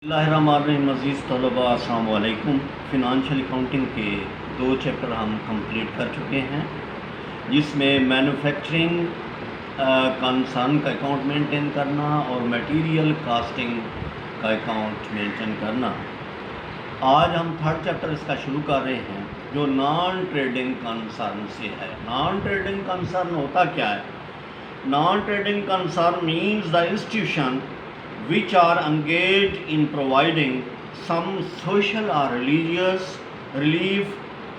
اللہ الرحمن الرحیم عزیز طلباء السلام علیکم۔ فنانشیل اکاؤنٹنگ کے 2 چیپٹر ہم کمپلیٹ کر چکے ہیں، جس میں مینوفیکچرنگ کنسرن کا اکاؤنٹ مینٹین کرنا اور میٹیریل کاسٹنگ کا اکاؤنٹ مینٹین کرنا۔ آج ہم 3rd چیپٹر اس کا شروع کر رہے ہیں، جو نان ٹریڈنگ کنسرن سے ہے۔ نان ٹریڈنگ کنسرن ہوتا کیا ہے؟ Naan trading concern means the institution which are engaged in providing some social or religious relief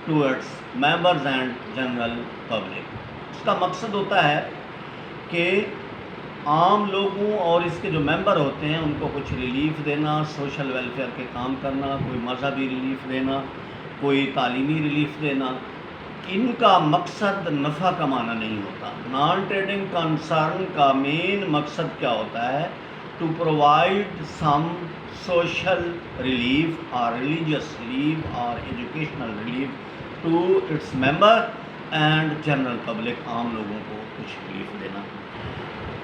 to its members and general public۔ اس کا مقصد ہوتا ہے کہ عام لوگوں اور اس کے جو ممبر ہوتے ہیں ان کو کچھ ریلیف دینا، سوشل ویلفیئر کے کام کرنا، کوئی مذہبی ریلیف دینا، کوئی تعلیمی ریلیف دینا۔ ان کا مقصد نفع کمانا نہیں ہوتا۔ نان ٹریڈنگ کنسرن کا مین مقصد کیا ہوتا ہے؟ To provide some social relief اور ریلیجیس ریلیف اور educational relief to its member and general public, عام لوگوں کو کچھ ریلیف دینا۔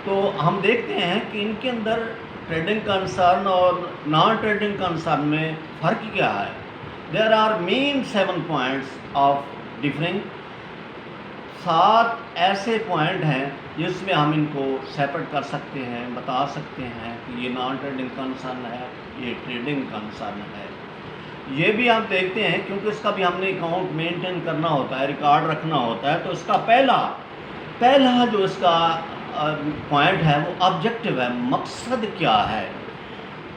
تو ہم دیکھتے ہیں کہ ان کے اندر ٹریڈنگ کنسرن اور نان ٹریڈنگ کنسرن میں فرق کیا ہے۔ There are main 7 points of differing. 7 ایسے پوائنٹ ہیں جس میں ہم ان کو سیپریٹ کر سکتے ہیں، بتا سکتے ہیں کہ یہ نان ٹریڈنگ کنسرن ہے، یہ ٹریڈنگ کنسرن ہے۔ یہ بھی آپ دیکھتے ہیں کیونکہ اس کا بھی ہم نے اکاؤنٹ مینٹین کرنا ہوتا ہے، ریکارڈ رکھنا ہوتا ہے، تو اس کا پہلا جو اس کا پوائنٹ ہے وہ آبجیکٹو ہے۔ مقصد کیا ہے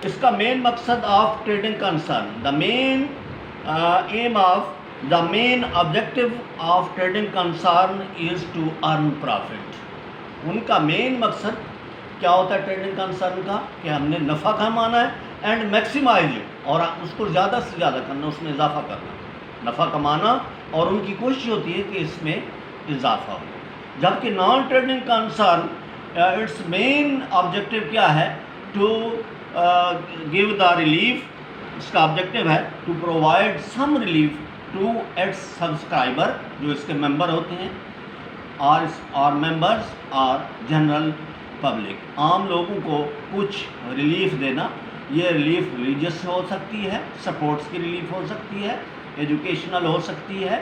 اس کا؟ مین مقصد of trading concern, the main aim of the main objective of trading concern is to earn profit۔ ان کا مین مقصد کیا ہوتا ہے ٹریڈنگ کنسرن کا؟ کہ ہم نے نفع کمانا ہے، اینڈ میکسیمائز، اور اس کو زیادہ سے زیادہ کرنا، اس میں اضافہ کرنا، نفع کمانا، اور ان کی کوشش ہوتی ہے کہ اس میں اضافہ ہو۔ جبکہ non trading concern it's main objective کیا ہے؟ To give the relief. اس کا آبجیکٹو ہے to provide some relief to its subscriber, جو اس کے ممبر ہوتے ہیں، اور ممبرز اور جنرل پبلک، عام لوگوں کو کچھ ریلیف دینا۔ یہ ریلیف ریلیجیس ہو سکتی ہے، سپورٹس کی ریلیف ہو سکتی ہے، ایجوکیشنل ہو سکتی ہے،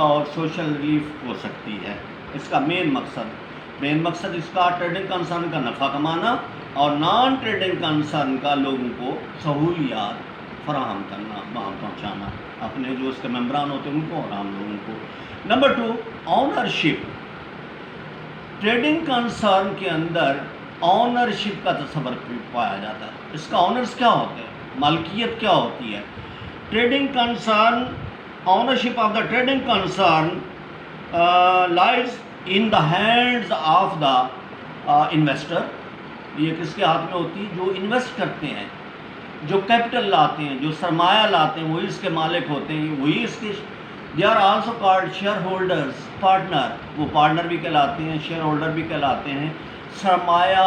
اور سوشل ریلیف ہو سکتی ہے۔ اس کا مین مقصد اس کا ٹریڈنگ کنسرن کا نفع کمانا، اور نان ٹریڈنگ کنسرن کا لوگوں کو سہولیات فراہم کرنا، وہاں پہنچانا، اپنے جو اس کے ممبران ہوتے ہیں ان کو اور عام لوگوں کو۔ Number 2، ownership. ٹریڈنگ کنسرن کے اندر آنرشپ کا تصور پایا جاتا ہے۔ اس کا آنرز کیا ہوتے ہیں؟ مالکیت کیا ہوتی ہے؟ Trading concern, ownership of the trading concern لائز in the hands of the investor. یہ کس کے ہاتھ میں ہوتی ہے؟ جو انویسٹ کرتے ہیں، جو کیپٹل لاتے ہیں، جو سرمایہ لاتے ہیں، وہی اس کے مالک ہوتے ہیں، وہی اس کے۔ They are also called share holders, partner. وہ پارٹنر بھی کہلاتے ہیں، شیئر ہولڈر بھی کہلاتے ہیں، سرمایہ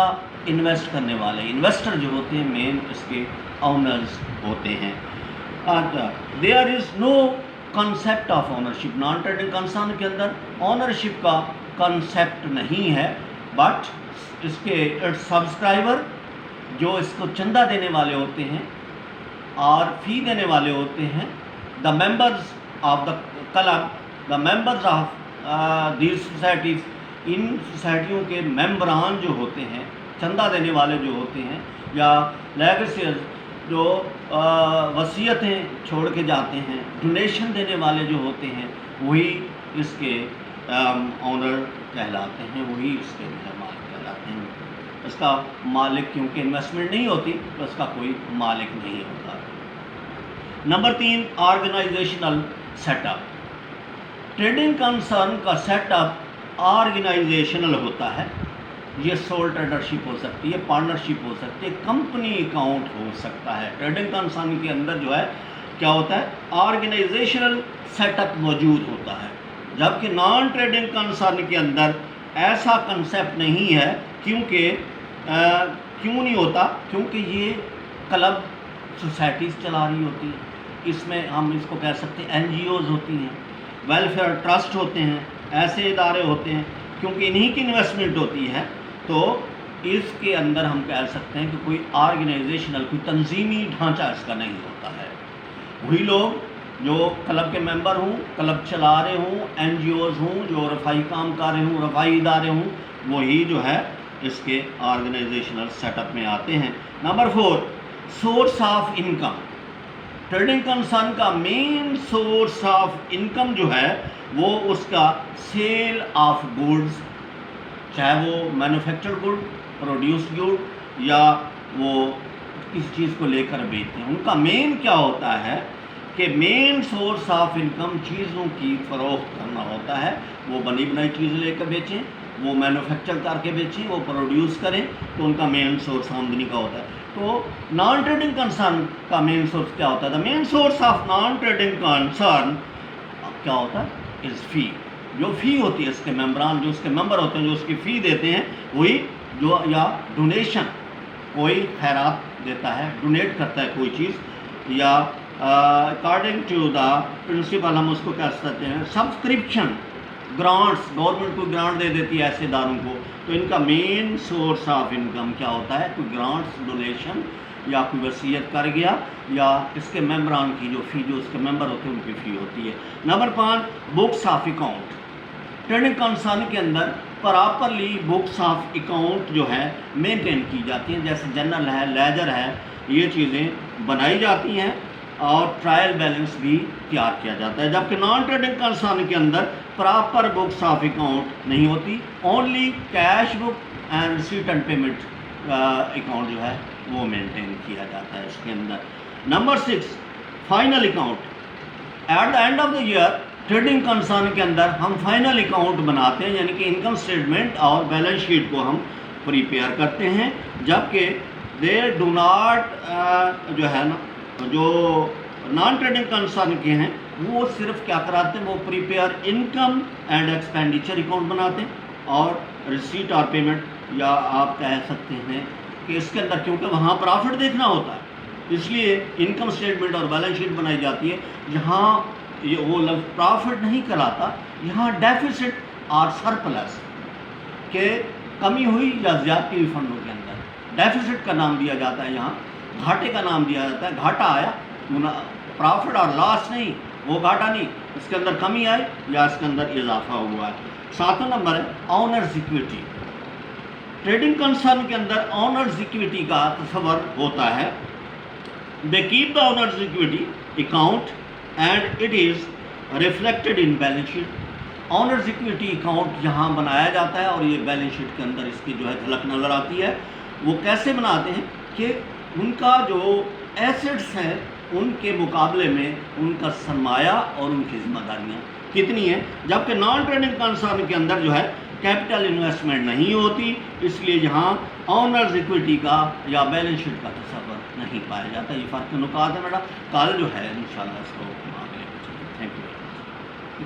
انویسٹ کرنے والے۔ انویسٹر جو ہوتے ہیں مین اس کے آنرز ہوتے ہیں۔ There is no concept of ownership. Non trading concern کے اندر آنرشپ کا کنسیپٹ نہیں ہے، بٹ اس کے سبسکرائبر جو اس کو چندہ دینے والے ہوتے ہیں اور فی دینے والے ہوتے ہیں، the members of the club, the members of these societies, ان سوسائٹیوں کے ممبران جو ہوتے ہیں، چندہ دینے والے جو ہوتے ہیں، یا لیگیسیز جو وصیتیں چھوڑ کے جاتے ہیں، ڈونیشن دینے والے جو ہوتے ہیں، وہی اس کے آنر کہلاتے ہیں، وہی اس کے مالک کہلاتے ہیں۔ اس کا مالک کیونکہ انویسٹمنٹ نہیں ہوتی تو اس کا کوئی مالک نہیں ہوتا۔ Number 3، organisational set up. Trading concern کا سیٹ اپ آرگنائزیشنل ہوتا ہے۔ یہ سول ٹریڈرشپ ہو سکتی ہے، پارٹنرشپ ہو سکتی ہے، کمپنی اکاؤنٹ ہو سکتا ہے۔ ٹریڈنگ کنسرن کے اندر جو ہے کیا ہوتا ہے؟ آرگنائزیشنل سیٹ اپ موجود ہوتا ہے، جبکہ نان ٹریڈنگ کنسرن کے اندر ایسا کنسیپٹ نہیں ہے۔ کیوں نہیں ہوتا؟ کیونکہ یہ کلب سوسائٹیز چلا رہی ہوتی ہیں، اس میں ہم اس کو کہہ سکتے ہیں NGOز ہوتی ہیں، ویلفیئر ٹرسٹ ہوتے ہیں، ایسے ادارے ہوتے ہیں، کیونکہ انہی کی انویسٹمنٹ ہوتی ہے، تو اس کے اندر ہم کہہ سکتے ہیں کہ کوئی آرگنائزیشنل، کوئی تنظیمی ڈھانچہ اس کا نہیں ہوتا ہے۔ وہی لوگ جو کلب کے ممبر ہوں، کلب چلا رہے ہوں، این جی اوز ہوں، جو رفاہی کام کر رہے ہوں، رفاہی ادارے ہوں، وہی جو ہے اس کے آرگنائزیشنل سیٹ اپ میں آتے ہیں۔ Number 4، source of income. Trading concern کا مین سورس آف انکم جو ہے وہ اس کا سیل آف گوڈز، چاہے وہ مینوفیکچرڈ گڈ، پروڈیوسڈ گڈ، یا وہ کسی چیز کو لے کر بیچتے ہیں۔ ان کا مین کیا ہوتا ہے کہ مین سورس آف انکم چیزوں کی فروخت کرنا ہوتا ہے۔ وہ بنی بنائی چیزیں لے کر بیچیں، وہ مینوفیکچر کر کے بیچیں، وہ پروڈیوس کریں، تو ان کا مین سورس آمدنی کا ہوتا ہے۔ تو نان ٹریڈنگ کنسرن کا مین سورس کیا ہوتا ہے؟ The main source of non trading concern کیا ہوتا ہے؟ از فی۔ جو فی ہوتی ہے اس کے ممبران، جو اس کے ممبر ہوتے ہیں، جو اس کی فی دیتے ہیں، وہی جو یا ڈونیشن، کوئی خیرات دیتا ہے، ڈونیٹ کرتا ہے کوئی چیز، یا اکارڈنگ ٹو دا پرنسپل ہم اس کو کہہ سکتے ہیں سبسکرپشن، گرانٹس، گورنمنٹ کو گرانٹ دے دیتی ہے ایسے اداروں کو، تو ان کا مین سورس آف انکم کیا ہوتا ہے؟ کوئی گرانٹس، ڈونیشن، یا کوئی وصیت کر گیا، یا اس کے ممبران کی جو فی، جو اس کے ممبر ہوتے ہیں ان کی فی ہوتی ہے۔ Number 5، books of account. Trading concern کے اندر پراپرلی بکس آف اکاؤنٹ جو ہے مینٹین کی جاتی ہیں، جیسے جنرل ہے، لیجر ہے، یہ چیزیں بنائی جاتی ہیں، اور ٹرائل بیلنس بھی تیار کیا جاتا ہے۔ جبکہ نان ٹریڈنگ کنسرن کے اندر پراپر بکس آف اکاؤنٹ نہیں ہوتی، only cash book and receipt and payment account جو ہے وہ مینٹین کیا جاتا ہے اس کے اندر۔ Number 6، final account. At the end of the year trading concern کے اندر ہم فائنل اکاؤنٹ بناتے ہیں، یعنی کہ انکم اسٹیٹمنٹ اور بیلنس شیٹ کو ہم پریپیئر کرتے ہیں، جبکہ دے ڈو ناٹ جو ہے نا، جو نان ٹریڈنگ کنسرن کے ہیں وہ صرف کیا کراتے ہیں؟ وہ prepare income and expenditure account بناتے ہیں، اور ریسیٹ اور پیمنٹ، یا آپ کہہ سکتے ہیں کہ اس کے اندر کیونکہ وہاں پرافٹ دیکھنا ہوتا ہے، اس لیے انکم اسٹیٹمنٹ اور بیلنس شیٹ بنائی جاتی ہے۔ جہاں یہ وہ لفظ پرافٹ نہیں کراتا، یہاں ڈیفیسٹ اور سرپلس کہ کمی ہوئی یا زیادتی ہوئی فنڈوں کے اندر، ڈیفیسٹ کا نام دیا جاتا ہے، یہاں گھاٹے کا نام دیا جاتا ہے۔ گھاٹا آیا، پرافٹ اور لاس نہیں، وہ گھاٹا نہیں، اس کے اندر کمی آئی یا اس کے اندر اضافہ ہوا ہے۔ 7واں نمبر ہے آنرز ایکویٹی۔ ٹریڈنگ کنسرن کے اندر آنرز ایکویٹی کا تصور ہوتا ہے۔ They keep the honours equity account and it is reflected in balance sheet. Honours equity account یہاں بنایا جاتا ہے، اور یہ بیلنس شیٹ کے اندر اس کی جو ہے جھلک نظر آتی ہے۔ وہ کیسے بناتے ہیں کہ ان کا جو ایسٹس ہیں ان کے مقابلے میں ان کا سرمایہ اور ان کی ذمہ داریاں کتنی ہیں، جبکہ نان ٹریڈنگ کنسرن کے اندر جو ہے کیپٹل انویسٹمنٹ نہیں ہوتی، اس لیے یہاں آنرز ایکویٹی کا یا بیلنس شیٹ کا تصور نہیں پایا جاتا۔ یہ فرق نکات ہے میرا، کل جو ہے انشاءاللہ اس کو آگے لے کے چلیں۔ Thank you.